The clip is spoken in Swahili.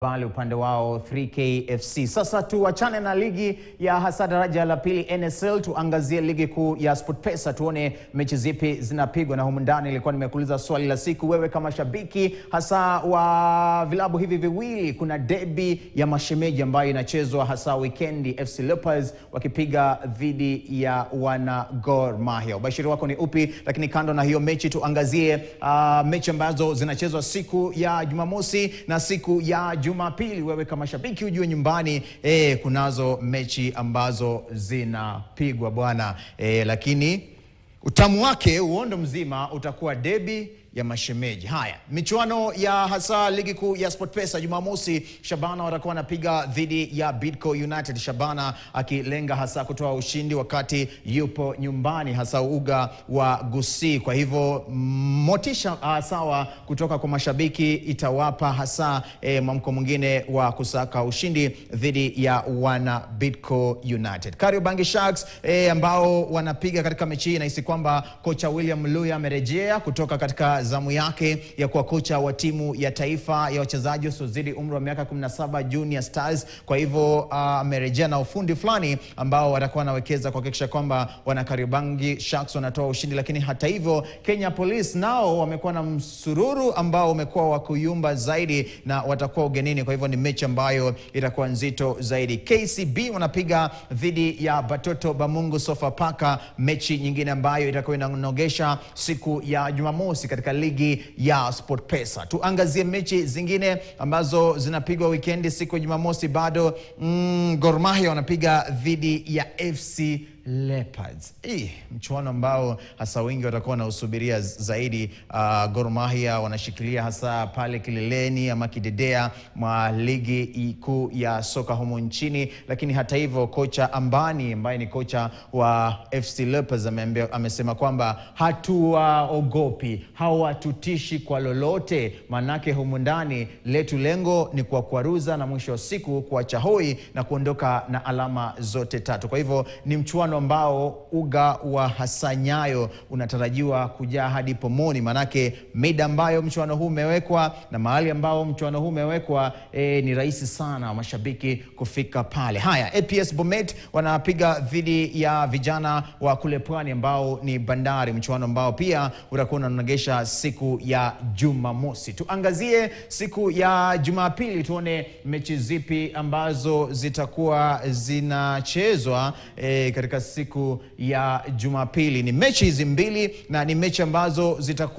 Bali upande wao 3K FC. Sasa tuachane na ligi ya hasa daraja la pili NSL, tuangazie ligi kuu ya SportPesa, tuone mechi zipi zinapigwa. Na humu ndani nilikuwa nimekuuliza swali la siku, wewe kama shabiki hasa wa vilabu hivi viwili, kuna derby ya mashemeji ambayo inachezwa hasa weekendi, FC Leopards wakipiga dhidi ya wana Gor Mahia. Ubashiri wako ni upi? Lakini kando na hiyo mechi, tuangazie mechi ambazo zinachezwa siku ya Jumamosi na siku ya Jumapili. Wewe kama shabiki ujue nyumbani kunazo mechi ambazo zinapigwa bwana, lakini utamu wake uondo mzima utakuwa derby ya mashemeji. Haya, michuano ya hasa ligi kuu ya SportPesa Jumamosi, Shabana watakuwa wanapiga dhidi ya Bidco United. Shabana akilenga hasa kutoa ushindi wakati yupo nyumbani hasa uga wa Gusii. Kwa hivyo motisha sawa kutoka kwa mashabiki itawapa hasa mwamko mwingine wa kusaka ushindi dhidi ya wana Bidco United. Kariobangi Sharks ambao wanapiga katika mechi hii, nahisi kwamba kocha William Luya amerejea kutoka katika zamu yake ya kuwa kocha wa timu ya taifa ya wachezaji wasiozidi umri wa miaka 17 Junior Stars. Kwa hivyo amerejea na ufundi fulani ambao watakuwa wanawekeza kuhakikisha kwamba wana Kariobangi Sharks wanatoa ushindi. Lakini hata hivyo Kenya Police nao wamekuwa na msururu ambao umekuwa wa kuyumba zaidi na watakuwa ugenini. Kwa hivyo ni mechi ambayo itakuwa nzito zaidi. KCB wanapiga dhidi ya Batoto Bamungu Sofapaka, mechi nyingine ambayo itakuwa inanogesha siku ya Jumamosi katika ligi ya SportPesa. Tuangazie mechi zingine ambazo zinapigwa weekendi. Siku ya Jumamosi bado Gor Mahia wanapiga dhidi ya FC Leopards. Mchuano ambao hasa wengi watakuwa na usubiria zaidi. Gor Mahia wanashikilia hasa pale kileleni ama kidedea mwa ligi kuu ya soka humu nchini. Lakini hata hivyo kocha Ambani ambaye ni kocha wa FC Leopards amesema kwamba hatuwaogopi, hawatutishi kwa lolote, manake humu ndani letu lengo ni kuwaruza na mwisho wa siku kuacha hoi na kuondoka na alama zote tatu. Kwa hivyo ni mchuano ambao uga wa Hasanyayo unatarajiwa kujaa hadi pomoni, manake mida ambayo mchuano huu umewekwa na mahali ambao mchuano huu umewekwa ni rahisi sana mashabiki kufika pale. Haya, APS Bomet wanapiga dhidi ya vijana wa kule Pwani ambao ni Bandari, mchuano ambao pia utakuwa unanogesha siku ya Jumamosi. Tuangazie siku ya Jumapili, tuone mechi zipi ambazo zitakuwa zinachezwa katika siku ya Jumapili. Ni mechi hizi mbili na ni mechi ambazo zitakuwa